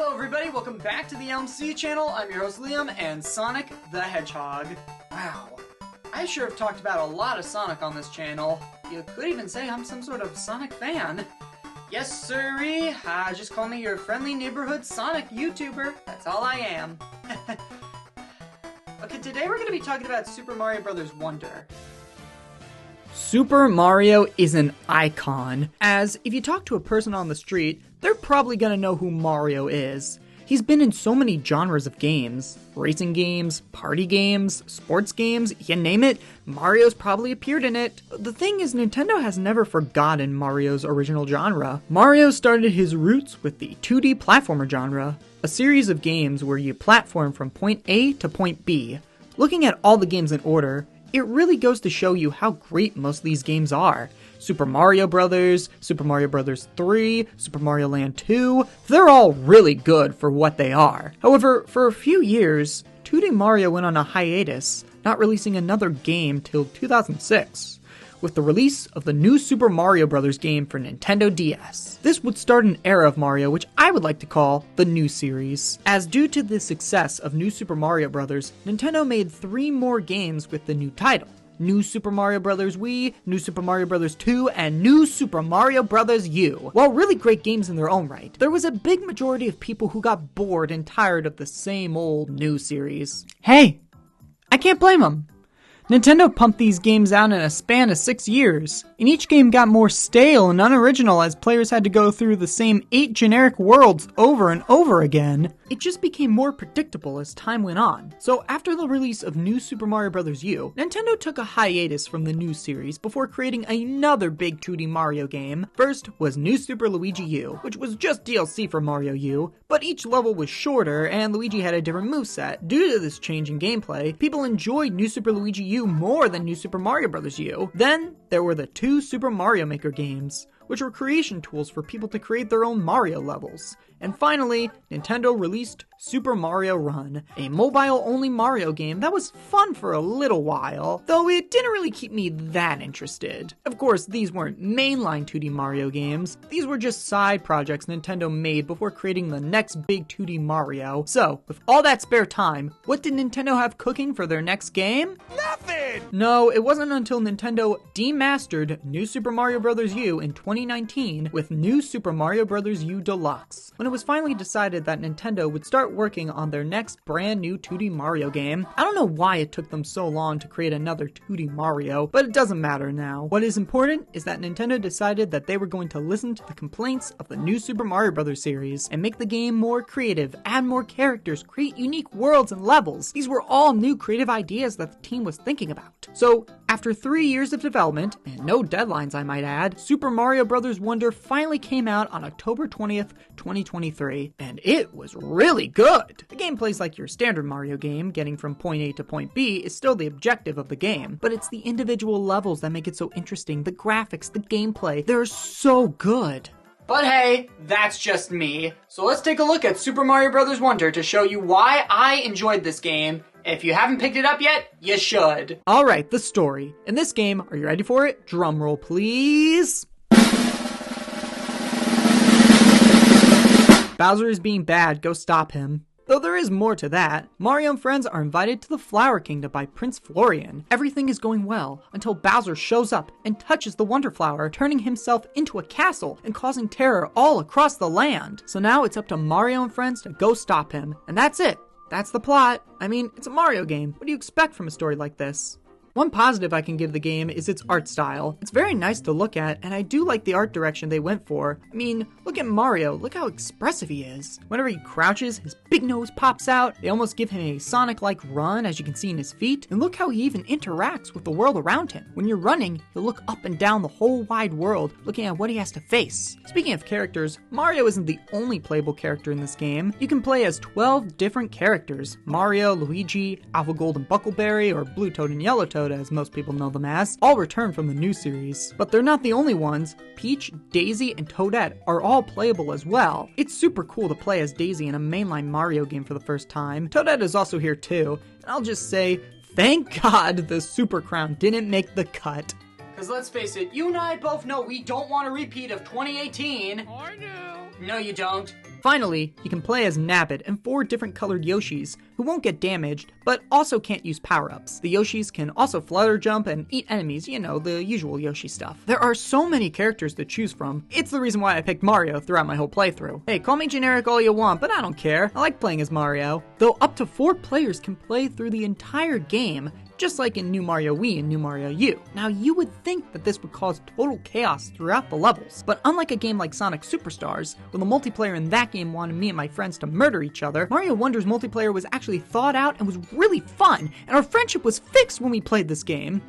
Hello everybody, welcome back to the LMC channel. I'm your host Liam and Sonic the Hedgehog. Wow, I sure have talked about a lot of Sonic on this channel. You could even say I'm some sort of Sonic fan. Yes sirree, just call me your friendly neighborhood Sonic YouTuber. That's all I am. Okay, today we're going to be talking about Super Mario Bros. Wonder. Super Mario is an icon, as if you talk to a person on the street, they're probably gonna know who Mario is. He's been in so many genres of games. Racing games, party games, sports games, you name it, Mario's probably appeared in it. The thing is, Nintendo has never forgotten Mario's original genre. Mario started his roots with the 2D platformer genre, a series of games where you platform from point A to point B. Looking at all the games in order, it really goes to show you how great most of these games are. Super Mario Bros., Super Mario Bros. 3, Super Mario Land 2, they're all really good for what they are. However, for a few years, 2D Mario went on a hiatus, not releasing another game till 2006. With the release of the new Super Mario Bros. Game for Nintendo DS. This would start an era of Mario which I would like to call the New Series. As due to the success of New Super Mario Bros., Nintendo made 3 more games with the new title. New Super Mario Bros. Wii, New Super Mario Bros. 2, and New Super Mario Bros. U. While really great games in their own right, there was a big majority of people who got bored and tired of the same old New Series. Hey, I can't blame them. Nintendo pumped these games out in a span of 6 years, and each game got more stale and unoriginal as players had to go through the same 8 generic worlds over and over again. It just became more predictable as time went on. So after the release of New Super Mario Bros. U, Nintendo took a hiatus from the new series before creating another big 2D Mario game. First was New Super Luigi U, which was just DLC for Mario U, but each level was shorter and Luigi had a different moveset. Due to this change in gameplay, people enjoyed New Super Luigi U more than New Super Mario Bros. U. Then there were the 2 Super Mario Maker games, which were creation tools for people to create their own Mario levels. And finally, Nintendo released Super Mario Run, a mobile-only Mario game that was fun for a little while, though it didn't really keep me that interested. Of course, these weren't mainline 2D Mario games, these were just side projects Nintendo made before creating the next big 2D Mario. So, with all that spare time, what did Nintendo have cooking for their next game? Nothing! No, it wasn't until Nintendo demastered New Super Mario Bros. U in 2019 with New Super Mario Bros. U Deluxe, when it was finally decided that Nintendo would start working on their next brand new 2D Mario game. I don't know why it took them so long to create another 2D Mario, but it doesn't matter now. What is important is that Nintendo decided that they were going to listen to the complaints of the new Super Mario Bros. Series and make the game more creative, add more characters, create unique worlds and levels. These were all new creative ideas that the team was thinking about. So, after 3 years of development, and no deadlines I might add, Super Mario Bros. Wonder finally came out on October 20th, 2023, and it was really good! The game plays like your standard Mario game, getting from point A to point B is still the objective of the game, but it's the individual levels that make it so interesting, the graphics, the gameplay, they're so good! But hey, that's just me. So let's take a look at Super Mario Bros. Wonder to show you why I enjoyed this game. If you haven't picked it up yet, you should. Alright, the story. In this game, are you ready for it? Drum roll, please. Bowser is being bad, go stop him. Though there is more to that, Mario and friends are invited to the Flower Kingdom by Prince Florian. Everything is going well until Bowser shows up and touches the Wonder Flower, turning himself into a castle and causing terror all across the land. So now it's up to Mario and friends to go stop him. And that's it. That's the plot. I mean, it's a Mario game. What do you expect from a story like this? One positive I can give the game is its art style. It's very nice to look at, and I do like the art direction they went for. I mean, look at Mario, look how expressive he is. Whenever he crouches, his big nose pops out. They almost give him a Sonic-like run, as you can see in his feet. And look how he even interacts with the world around him. When you're running, you'll look up and down the whole wide world, looking at what he has to face. Speaking of characters, Mario isn't the only playable character in this game. You can play as 12 different characters. Mario, Luigi, Alpha Gold and Buckleberry, or Blue Toad and Yellow Toad, as most people know them as, all return from the new series. But they're not the only ones. Peach, Daisy, and Toadette are all playable as well. It's super cool to play as Daisy in a mainline Mario game for the first time. Toadette is also here too, and I'll just say, thank God the Super Crown didn't make the cut. Because let's face it, you and I both know we don't want a repeat of 2018. I know. No, you don't. Finally, you can play as Nabbit and 4 different colored Yoshis who won't get damaged, but also can't use power-ups. The Yoshis can also flutter jump and eat enemies, you know, the usual Yoshi stuff. There are so many characters to choose from. It's the reason why I picked Mario throughout my whole playthrough. Hey, call me generic all you want, but I don't care. I like playing as Mario. Though up to 4 players can play through the entire game, just like in New Mario Wii and New Mario U. Now, you would think that this would cause total chaos throughout the levels, but unlike a game like Sonic Superstars, where the multiplayer in that game wanted me and my friends to murder each other, Mario Wonder's multiplayer was actually thought out and was really fun, and our friendship was fixed when we played this game.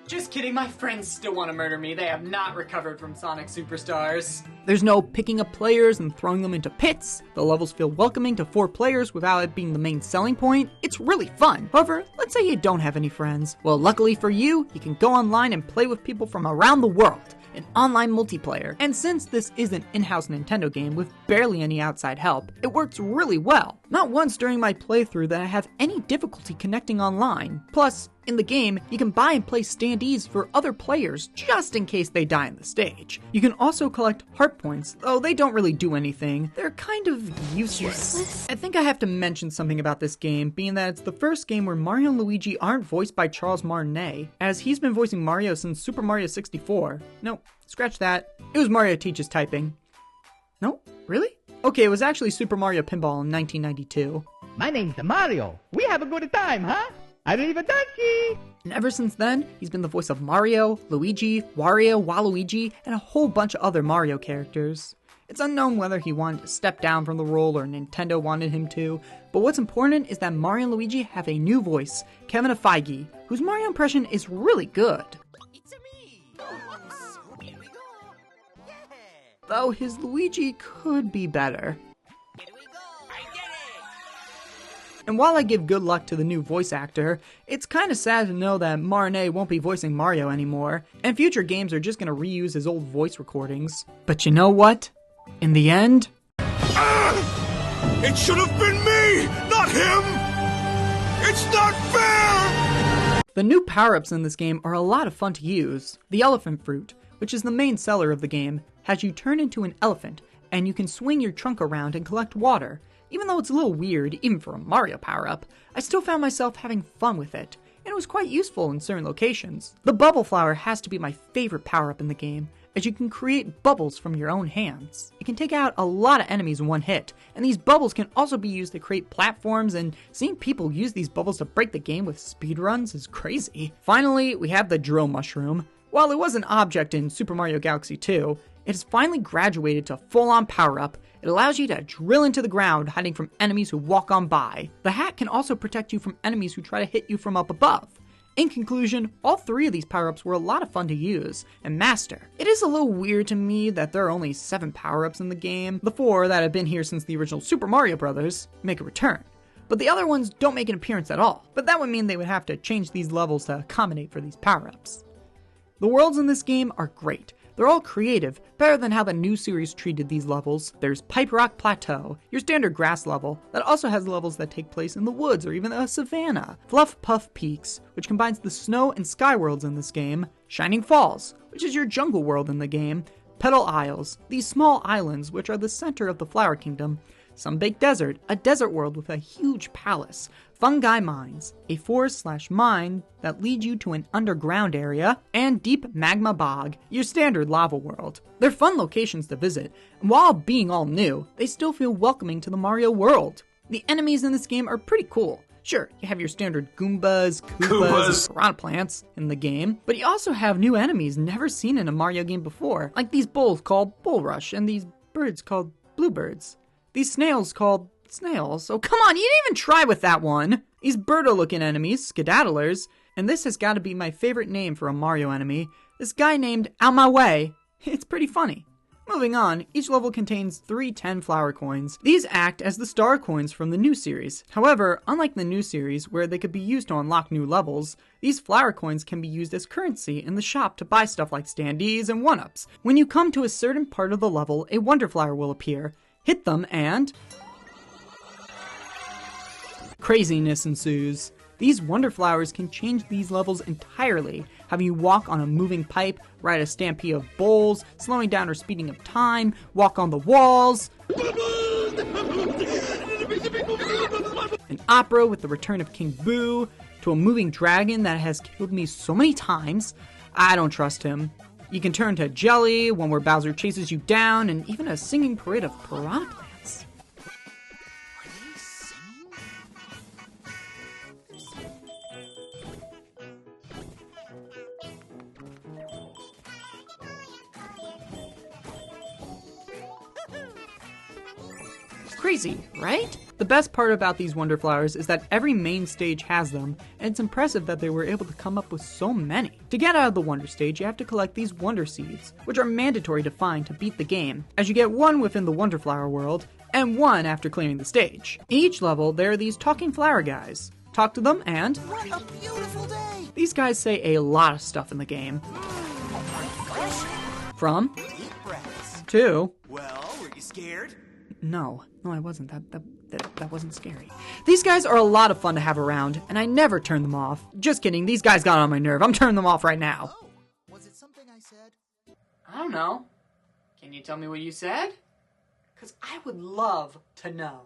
Just kidding, my friends still want to murder me. They have not recovered from Sonic Superstars. There's no picking up players and throwing them into pits. The levels feel welcoming to 4 players without it being the main selling point. It's really fun. However, let's say you don't have any friends. Well, luckily for you, you can go online and play with people from around the world in online multiplayer. And since this is an in-house Nintendo game with barely any outside help, it works really well. Not once during my playthrough did I have any difficulty connecting online. Plus, in the game, you can buy and play standees for other players just in case they die in the stage. You can also collect heart points, though they don't really do anything. They're kind of useless. I think I have to mention something about this game, being that it's the first game where Mario and Luigi aren't voiced by Charles Martinet, as he's been voicing Mario since Super Mario 64. No, scratch that. It was Mario Teaches Typing. No? Really? Okay, it was actually Super Mario Pinball in 1992. My name's Mario. We have a good time, huh? Arrivederci! And ever since then, he's been the voice of Mario, Luigi, Wario, Waluigi, and a whole bunch of other Mario characters. It's unknown whether he wanted to step down from the role or Nintendo wanted him to, but what's important is that Mario and Luigi have a new voice, Kevin Feige, whose Mario impression is really good. It's me! So here we go! Yeah! Though his Luigi could be better. Here we go! I did it! And while I give good luck to the new voice actor, it's kinda sad to know that Martinet won't be voicing Mario anymore, and future games are just gonna reuse his old voice recordings. But you know what? In the end... It should have been me, not him! It's not fair! The new power-ups in this game are a lot of fun to use. The elephant fruit, which is the main seller of the game, has you turn into an elephant, and you can swing your trunk around and collect water. Even though it's a little weird, even for a Mario power-up, I still found myself having fun with it, and it was quite useful in certain locations. The bubble flower has to be my favorite power-up in the game, as you can create bubbles from your own hands. It can take out a lot of enemies in one hit, and these bubbles can also be used to create platforms, and seeing people use these bubbles to break the game with speedruns is crazy. Finally, we have the drill mushroom. While it was an object in Super Mario Galaxy 2, it has finally graduated to full-on power-up. It allows you to drill into the ground, hiding from enemies who walk on by. The hat can also protect you from enemies who try to hit you from up above. In conclusion, all 3 of these power-ups were a lot of fun to use and master. It is a little weird to me that there are only 7 power-ups in the game. The 4 that have been here since the original Super Mario Bros. Make a return. But the other ones don't make an appearance at all. But that would mean they would have to change these levels to accommodate for these power-ups. The worlds in this game are great. They're all creative, better than how the new series treated these levels. There's Pipe Rock Plateau, your standard grass level, that also has levels that take place in the woods or even a savanna. Fluff Puff Peaks, which combines the snow and sky worlds in this game. Shining Falls, which is your jungle world in the game. Petal Isles, these small islands which are the center of the Flower Kingdom. Sunbaked Desert, a desert world with a huge palace. Fungi Mines, a forest/mine that leads you to an underground area. And Deep Magma Bog, your standard lava world. They're fun locations to visit, and while being all new, they still feel welcoming to the Mario world. The enemies in this game are pretty cool. Sure, you have your standard Goombas, Koopas, and Piranha Plants in the game, but you also have new enemies never seen in a Mario game before, like these bulls called Bulrush and these birds called Bluebirds. These snails called snails. Oh, come on, you didn't even try with that one. These birdo-looking enemies, skedaddlers, and this has got to be my favorite name for a Mario enemy, this guy named Out My Way. It's pretty funny. Moving on, each level contains 3 10 flower coins. These act as the star coins from the new series. However, unlike the new series, where they could be used to unlock new levels, these flower coins can be used as currency in the shop to buy stuff like standees and 1-ups. When you come to a certain part of the level, a wonder flower will appear. Hit them and... craziness ensues. These wonder flowers can change these levels entirely, having you walk on a moving pipe, ride a stampede of bulls, slowing down or speeding up time, walk on the walls. An opera with the return of King Boo, to a moving dragon that has killed me so many times, I don't trust him. You can turn to jelly, one where Bowser chases you down, and even a singing parade of piranha plants. Are they singing? Crazy, right? The best part about these Wonder Flowers is that every main stage has them, and it's impressive that they were able to come up with so many. To get out of the Wonder Stage, you have to collect these Wonder Seeds, which are mandatory to find to beat the game, as you get one within the Wonder Flower world, and one after clearing the stage. In each level, there are these talking flower guys. Talk to them and... What a beautiful day! these guys say a lot of stuff in the game. Refreshing. From... Deep breaths. to... Well, were you scared? No, I wasn't. That wasn't scary. These guys are a lot of fun to have around, and I never turn them off. Just kidding, these guys got on my nerve. I'm turning them off right now. Oh, was it something I said? I don't know. Can you tell me what you said? Because I would love to know.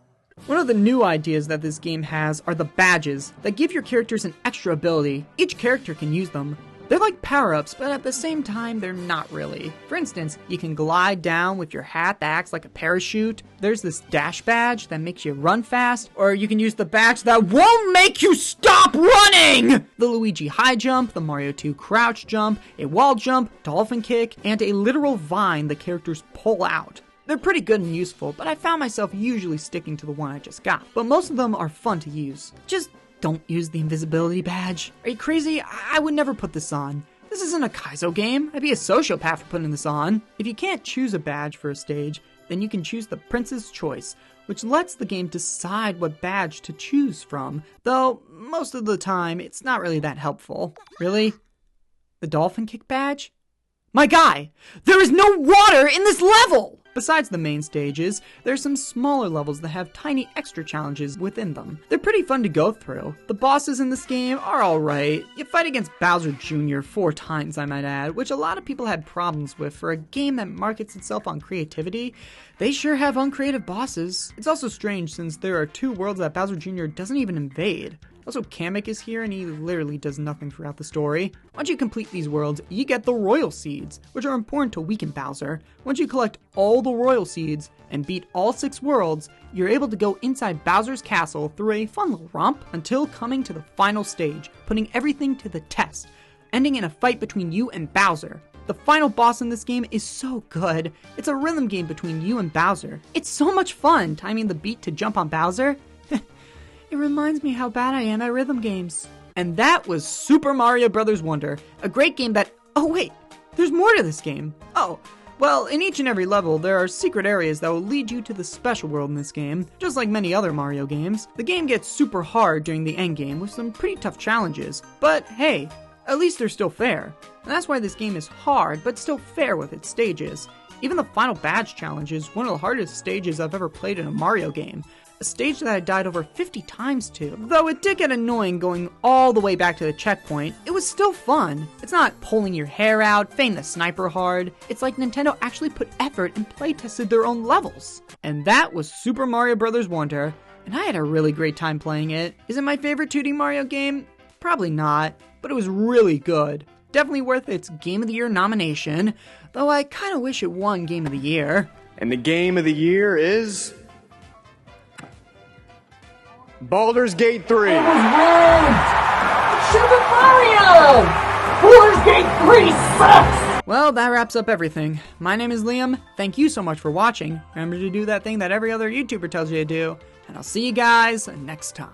One of the new ideas that this game has are the badges that give your characters an extra ability. Each character can use them. They're like power-ups, but at the same time, they're not really. For instance, you can glide down with your hat that acts like a parachute. There's this dash badge that makes you run fast, or you can use the badge that won't make you stop running! The Luigi high jump, the Mario 2 crouch jump, a wall jump, dolphin kick, and a literal vine the characters pull out. They're pretty good and useful, but I found myself usually sticking to the one I just got. But most of them are fun to use. Just don't use the invisibility badge. Are you crazy? I would never put this on. This isn't a Kaizo game. I'd be a sociopath for putting this on. If you can't choose a badge for a stage, then you can choose the Prince's Choice, which lets the game decide what badge to choose from, though most of the time it's not really that helpful. Really? The dolphin kick badge? My guy, there is no water in this level! Besides the main stages, there's some smaller levels that have tiny extra challenges within them. They're pretty fun to go through. The bosses in this game are alright. You fight against Bowser Jr. 4 times, I might add, which a lot of people had problems with for a game that markets itself on creativity. They sure have uncreative bosses. It's also strange since there are 2 worlds that Bowser Jr. doesn't even invade. Also, Kamek is here and he literally does nothing throughout the story. Once you complete these worlds, you get the Royal Seeds, which are important to weaken Bowser. Once you collect all the Royal Seeds and beat all 6 worlds, you're able to go inside Bowser's castle through a fun little romp until coming to the final stage, putting everything to the test, ending in a fight between you and Bowser. The final boss in this game is so good. It's a rhythm game between you and Bowser. It's so much fun timing the beat to jump on Bowser. It reminds me how bad I am at rhythm games. And that was Super Mario Bros. Wonder, a great game that... oh wait, there's more to this game. Oh, well, in each and every level, there are secret areas that will lead you to the special world in this game, just like many other Mario games. The game gets super hard during the endgame with some pretty tough challenges, but hey, at least they're still fair. And that's why this game is hard, but still fair with its stages. Even the final badge challenge is one of the hardest stages I've ever played in a Mario game. A stage that I died over 50 times to. Though it did get annoying going all the way back to the checkpoint, it was still fun. It's not pulling your hair out, fame the sniper hard. It's like Nintendo actually put effort and play tested their own levels. And that was Super Mario Bros. Wonder, and I had a really great time playing it. Is it my favorite 2D Mario game? Probably not, but it was really good. Definitely worth its Game of the Year nomination, though I kinda wish it won Game of the Year. And the game of the year is Baldur's Gate 3. Super Mario! Baldur's Gate 3 sucks! Well, that wraps up everything. My name is Liam. Thank you so much for watching. Remember to do that thing that every other YouTuber tells you to do. And I'll see you guys next time.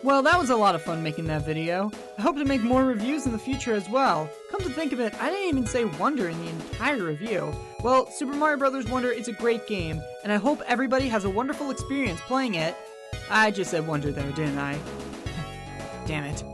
Well, that was a lot of fun making that video. I hope to make more reviews in the future as well. Come to think of it, I didn't even say Wonder in the entire review. Well, Super Mario Bros. Wonder is a great game, and I hope everybody has a wonderful experience playing it. I just said Wonder there, didn't I? Damn it.